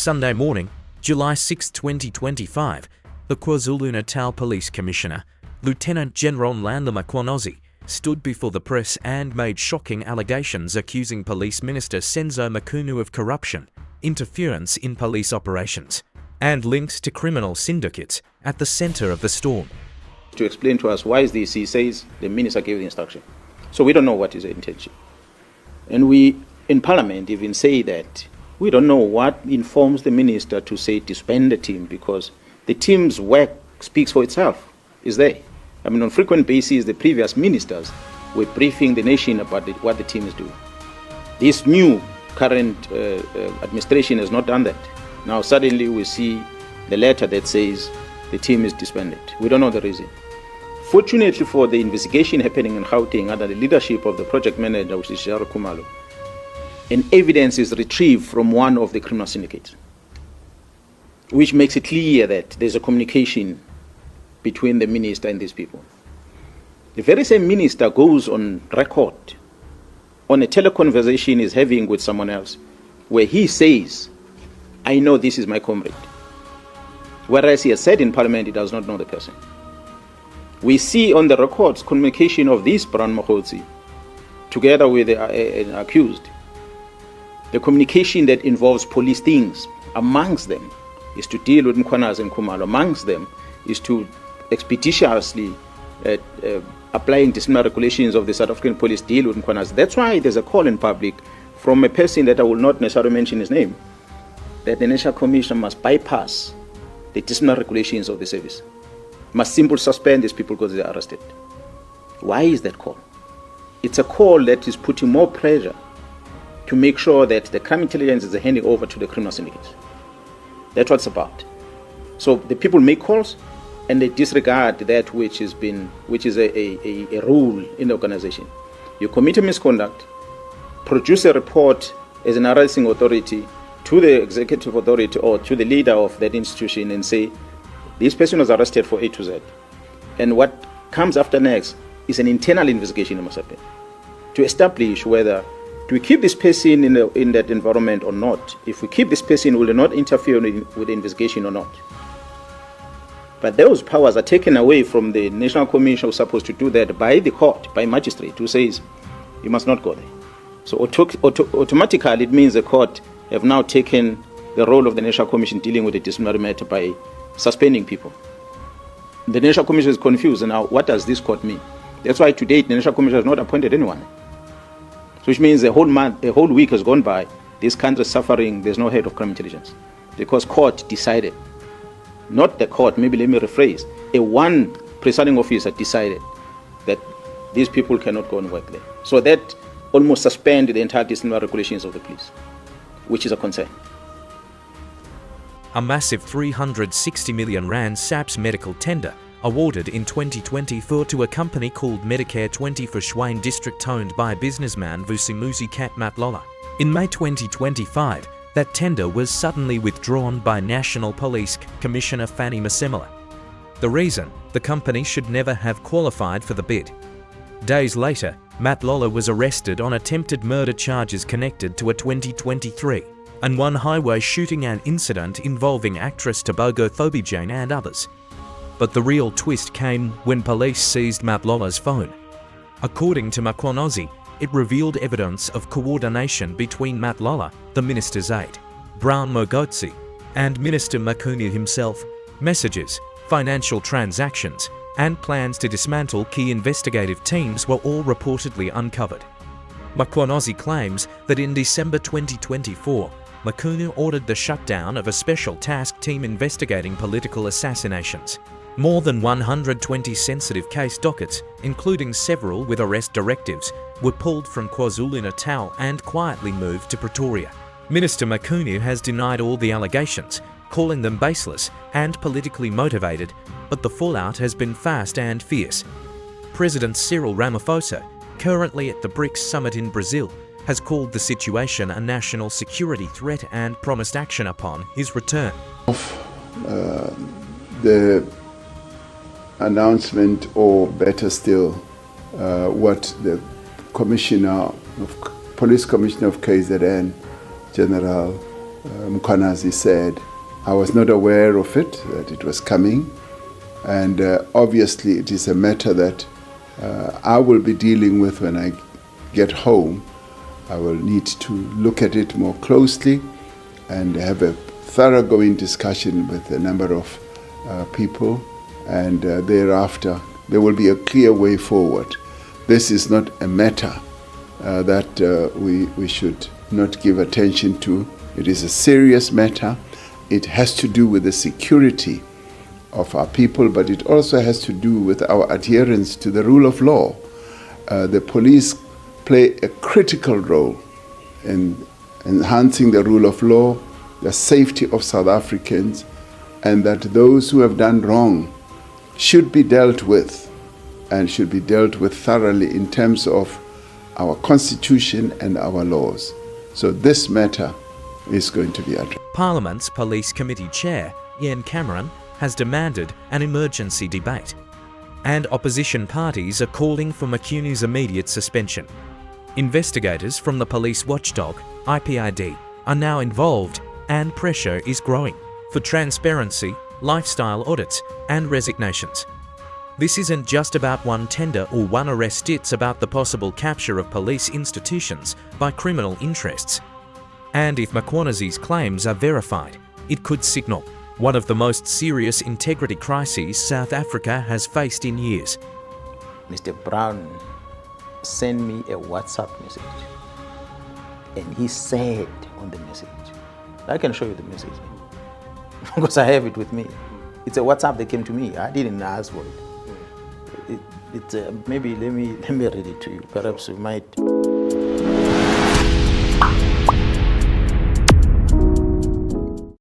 Sunday morning, July 6, 2025, the KwaZulu-Natal Police Commissioner, Lieutenant General Nlanda Makhonozi, stood before the press and made shocking allegations accusing Police Minister Senzo Mchunu of corruption, interference in police operations, and links to criminal syndicates at the center of the storm. To explain to us why is this, he says the minister gave the instruction. So we don't know what is the intention. And we, in Parliament, even say that we don't know what informs the minister to say disband the team, because the team's work speaks for itself, is there. I mean, on frequent basis, the previous ministers were briefing the nation about what the team is doing. This new current administration has not done that. Now suddenly we see the letter that says the team is disbanded. We don't know the reason. Fortunately for the investigation happening in Gauteng under the leadership of the project manager, which is Jaro Kumalo, and evidence is retrieved from one of the criminal syndicates, which makes it clear that there's a communication between the minister and these people. The very same minister goes on record on a teleconversation he's having with someone else, where he says, I know this is my comrade. Whereas he has said in Parliament he does not know the person. We see on the records communication of this Brown Mahotsi together with an accused. The communication that involves police things, amongst them is to deal with Mkhwanazi and Khumalo. Amongst them is to expeditiously applying disciplinary regulations of the South African police deal with Mkhwanazi. That's why there's a call in public from a person that I will not necessarily mention his name, that the National Commission must bypass the disciplinary regulations of the service, must simply suspend these people because they are arrested. Why is that call? It's a call that is putting more pressure to make sure that the crime intelligence is handing over to the criminal syndicates. That's what it's about. So the people make calls and they disregard that which is a rule in the organization. You commit a misconduct, produce a report as an arresting authority to the executive authority or to the leader of that institution and say, this person was arrested for A to Z. And what comes after next is an internal investigation that must happen to establish whether do we keep this person in that environment or not. If we keep this person, will it not interfere with the investigation or not? But those powers are taken away from the National Commission who's supposed to do that by the court, by magistrate, who says you must not go there. So automatically it means the court have now taken the role of the National Commission dealing with the disciplinary matter by suspending people. The National Commission is confused. And now what does this court mean? That's why to date the National Commission has not appointed anyone. So which means a whole week has gone by, this country is suffering, there's no head of crime intelligence. Because court decided, not the court, maybe let me rephrase, one presiding officer decided that these people cannot go and work there. So that almost suspended the entire disciplinary regulations of the police, which is a concern. A massive 360 million rand SAPS medical tender awarded in 2024 to a company called Medicare 20 for Tshwane district owned by businessman Vusimuzi Kat Matlola. In May 2025, that tender was suddenly withdrawn by National Police Commissioner Fanny Masemola. The reason? The company should never have qualified for the bid. Days later, Matlola was arrested on attempted murder charges connected to a 2023 and one highway shooting and incident involving actress Tobogo Thobijane and others. But the real twist came when police seized Matlola's phone. According to Makhonozi, it revealed evidence of coordination between Matlola, the minister's aide, Brown Mogotsi, and Minister Mchunu himself. Messages, financial transactions, and plans to dismantle key investigative teams were all reportedly uncovered. Makhonozi claims that in December 2024, Mchunu ordered the shutdown of a special task team investigating political assassinations. More than 120 sensitive case dockets, including several with arrest directives, were pulled from KwaZulu-Natal and quietly moved to Pretoria. Minister Mchunu has denied all the allegations, calling them baseless and politically motivated, but the fallout has been fast and fierce. President Cyril Ramaphosa, currently at the BRICS summit in Brazil, has called the situation a national security threat and promised action upon his return. The announcement, or better still, what the Police Commissioner of KZN, General Mkhwanazi said, I was not aware of it, that it was coming. And obviously it is a matter that I will be dealing with when I get home. I will need to look at it more closely and have a thoroughgoing discussion with a number of people, and thereafter there will be a clear way forward. This is not a matter that we should not give attention to. It is a serious matter. It has to do with the security of our people, but it also has to do with our adherence to the rule of law. The police play a critical role in enhancing the rule of law, the safety of South Africans, and that those who have done wrong should be dealt with, and should be dealt with thoroughly in terms of our constitution and our laws. So this matter is going to be addressed. Parliament's Police Committee Chair, Ian Cameron, has demanded an emergency debate, and opposition parties are calling for McCuney's immediate suspension. Investigators from the police watchdog, IPID, are now involved, and pressure is growing for transparency, lifestyle audits, and resignations. This isn't just about one tender or one arrest, it's about the possible capture of police institutions by criminal interests. And if Mkhwanazi's claims are verified, it could signal one of the most serious integrity crises South Africa has faced in years. Mr. Brown sent me a WhatsApp message, and he said on the message, I can show you the message because I have it with me. It's a WhatsApp that came to me. I didn't ask for it. Maybe let me read it to you. Perhaps you might.